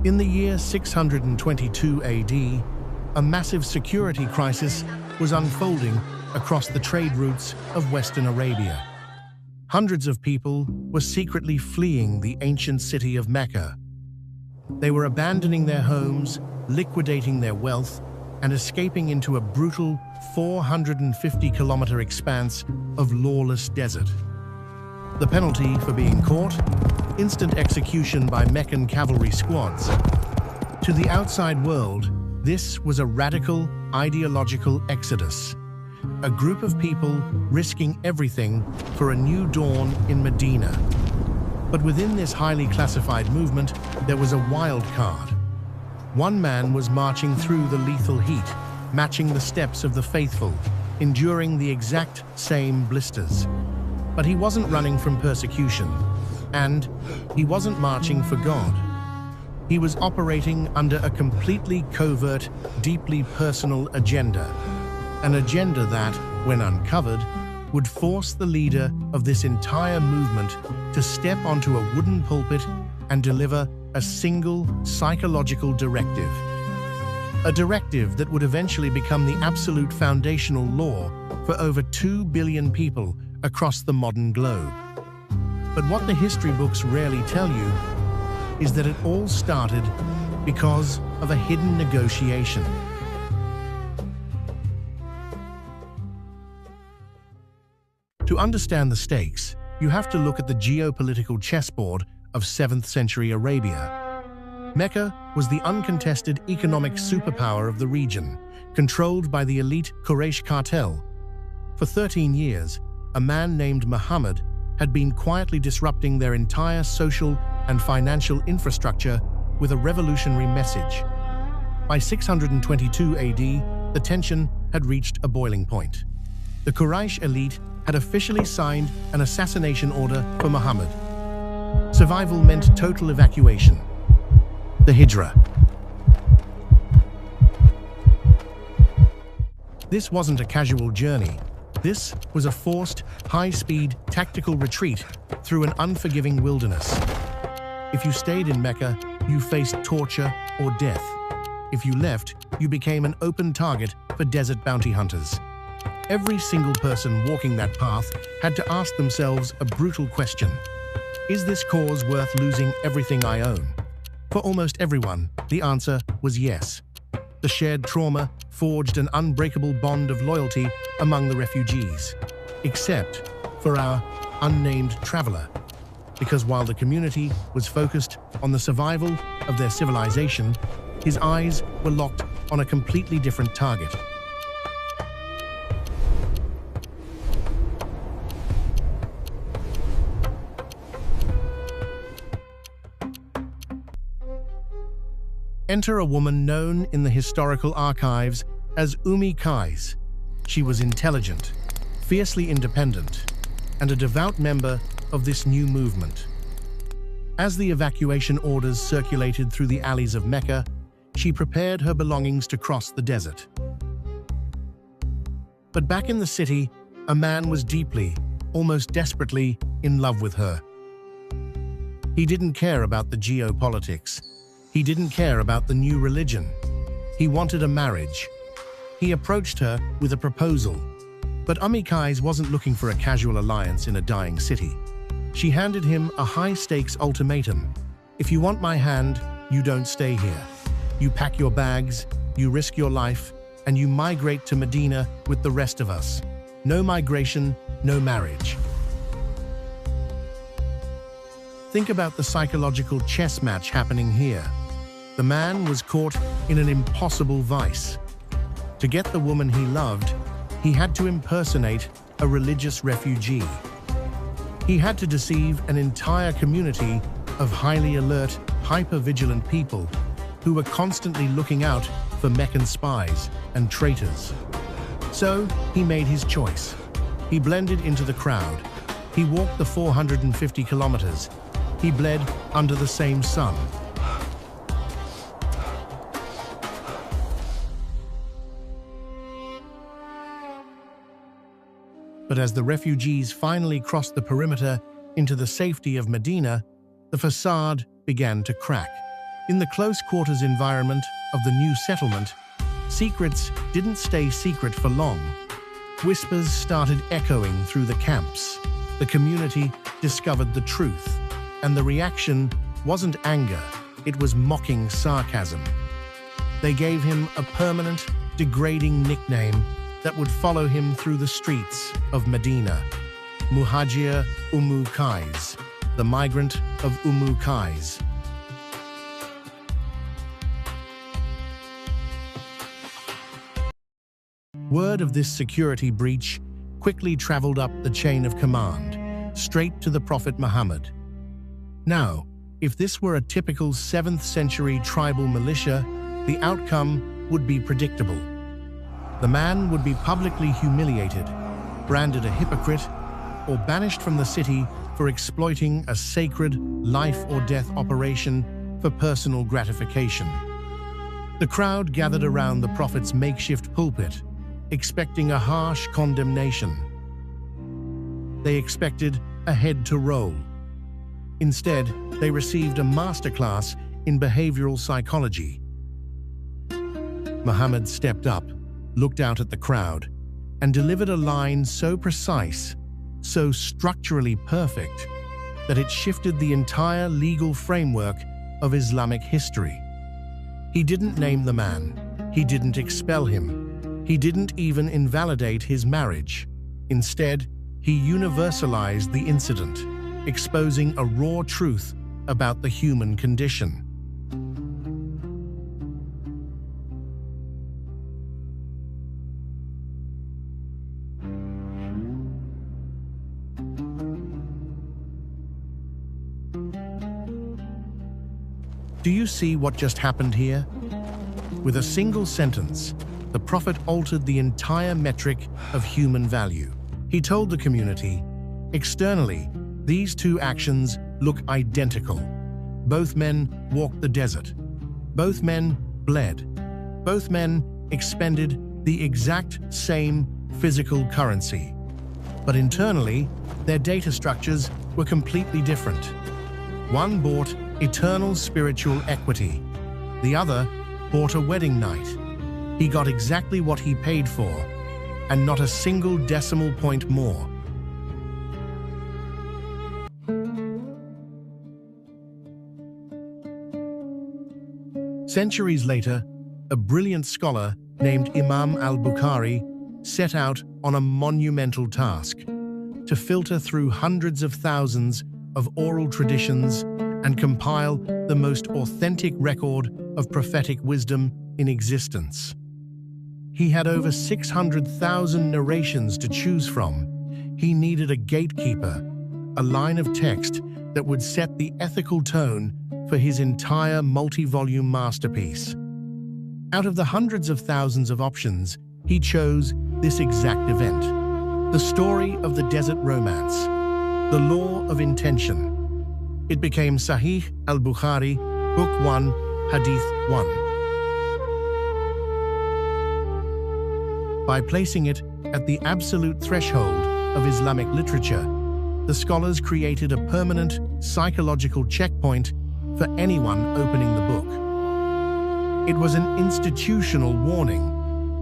In the year 622 AD, a massive security crisis was unfolding across the trade routes of Western Arabia. Hundreds of people were secretly fleeing the ancient city of Mecca. They were abandoning their homes, liquidating their wealth, and escaping into a brutal 450-kilometer expanse of lawless desert. The penalty for being caught? Instant execution by Meccan cavalry squads. To the outside world, this was a radical, ideological exodus. A group of people risking everything for a new dawn in Medina. But within this highly classified movement, there was a wild card. One man was marching through the lethal heat, matching the steps of the faithful, enduring the exact same blisters. But he wasn't running from persecution, and he wasn't marching for God. He was operating under a completely covert, deeply personal agenda. An agenda that, when uncovered, would force the leader of this entire movement to step onto a wooden pulpit and deliver a single psychological directive. A directive that would eventually become the absolute foundational law for over 2 billion people across the modern globe. But what the history books rarely tell you is that it all started because of a hidden negotiation. To understand the stakes, you have to look at the geopolitical chessboard of 7th century Arabia. Mecca was the uncontested economic superpower of the region, controlled by the elite Quraysh cartel. For 13 years, a man named Muhammad had been quietly disrupting their entire social and financial infrastructure with a revolutionary message. By 622 AD, the tension had reached a boiling point. The Quraysh elite had officially signed an assassination order for Muhammad. Survival meant total evacuation. The Hijrah. This wasn't a casual journey. This was a forced, high-speed, tactical retreat through an unforgiving wilderness. If you stayed in Mecca, you faced torture or death. If you left, you became an open target for desert bounty hunters. Every single person walking that path had to ask themselves a brutal question. Is this cause worth losing everything I own? For almost everyone, the answer was yes. The shared trauma forged an unbreakable bond of loyalty among the refugees, except for our unnamed traveler. Because while the community was focused on the survival of their civilization, his eyes were locked on a completely different target. Enter a woman known in the historical archives as Ummu Qais. She was intelligent, fiercely independent, and a devout member of this new movement. As the evacuation orders circulated through the alleys of Mecca, she prepared her belongings to cross the desert. But back in the city, a man was deeply, almost desperately, in love with her. He didn't care about the geopolitics. He didn't care about the new religion. He wanted a marriage. He approached her with a proposal. But Ummi Qais wasn't looking for a casual alliance in a dying city. She handed him a high-stakes ultimatum. If you want my hand, you don't stay here. You pack your bags, you risk your life, and you migrate to Medina with the rest of us. No migration, no marriage. Think about the psychological chess match happening here. The man was caught in an impossible vice. To get the woman he loved, he had to impersonate a religious refugee. He had to deceive an entire community of highly alert, hyper-vigilant people who were constantly looking out for Meccan spies and traitors. So he made his choice. He blended into the crowd. He walked the 450 kilometers. He bled under the same sun. But as the refugees finally crossed the perimeter into the safety of Medina, the facade began to crack. In the close-quarters environment of the new settlement, secrets didn't stay secret for long. Whispers started echoing through the camps. The community discovered the truth, and the reaction wasn't anger, it was mocking sarcasm. They gave him a permanent, degrading nickname that would follow him through the streets of Medina: Muhajir Ummu Qais, the migrant of Ummu Qais. Word of this security breach quickly traveled up the chain of command, straight to the Prophet Muhammad. Now, if this were a typical 7th century tribal militia, the outcome would be predictable. The man would be publicly humiliated, branded a hypocrite, or banished from the city for exploiting a sacred life-or-death operation for personal gratification. The crowd gathered around the Prophet's makeshift pulpit, expecting a harsh condemnation. They expected a head to roll. Instead, they received a masterclass in behavioral psychology. Muhammad stepped up, looked out at the crowd, and delivered a line so precise, so structurally perfect, that it shifted the entire legal framework of Islamic history. He didn't name the man. He didn't expel him. He didn't even invalidate his marriage. Instead, he universalized the incident, exposing a raw truth about the human condition. Do you see what just happened here? With a single sentence, the Prophet altered the entire metric of human value. He told the community, externally, these two actions look identical. Both men walked the desert. Both men bled. Both men expended the exact same physical currency. But internally, their data structures were completely different. One bought eternal spiritual equity. The other bought a wedding night. He got exactly what he paid for, and not a single decimal point more. Centuries later, a brilliant scholar named Imam al-Bukhari set out on a monumental task: to filter through hundreds of thousands of oral traditions and compile the most authentic record of prophetic wisdom in existence. He had over 600,000 narrations to choose from. He needed a gatekeeper, a line of text that would set the ethical tone for his entire multi-volume masterpiece. Out of the hundreds of thousands of options, he chose this exact event: the story of the desert romance, the law of intention. It became Sahih al-Bukhari, Book 1, Hadith 1. By placing it at the absolute threshold of Islamic literature, the scholars created a permanent psychological checkpoint for anyone opening the book. It was an institutional warning.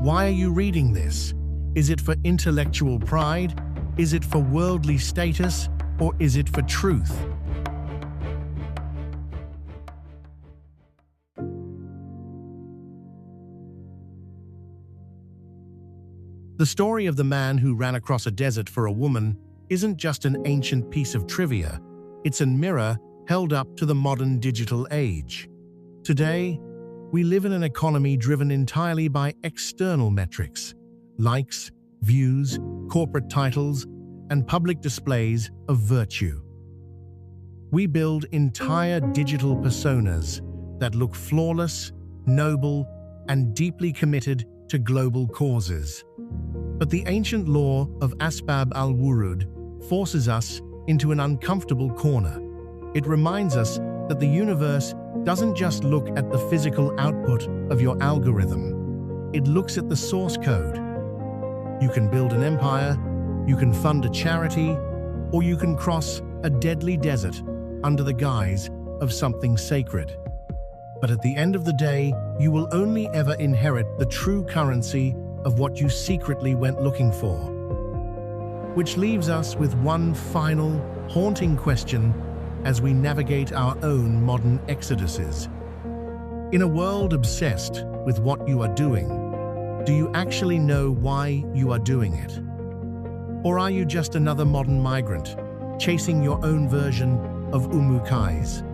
Why are you reading this? Is it for intellectual pride? Is it for worldly status? Or is it for truth? The story of the man who ran across a desert for a woman isn't just an ancient piece of trivia, it's a mirror held up to the modern digital age. Today, we live in an economy driven entirely by external metrics: likes, views, corporate titles, and public displays of virtue. We build entire digital personas that look flawless, noble, and deeply committed to global causes. But the ancient law of Asbab al-Wurud forces us into an uncomfortable corner. It reminds us that the universe doesn't just look at the physical output of your algorithm. It looks at the source code. You can build an empire, you can fund a charity, or you can cross a deadly desert under the guise of something sacred. But at the end of the day, you will only ever inherit the true currency of what you secretly went looking for. Which leaves us with one final, haunting question as we navigate our own modern exoduses. In a world obsessed with what you are doing, do you actually know why you are doing it? Or are you just another modern migrant, chasing your own version of Ummu Qais?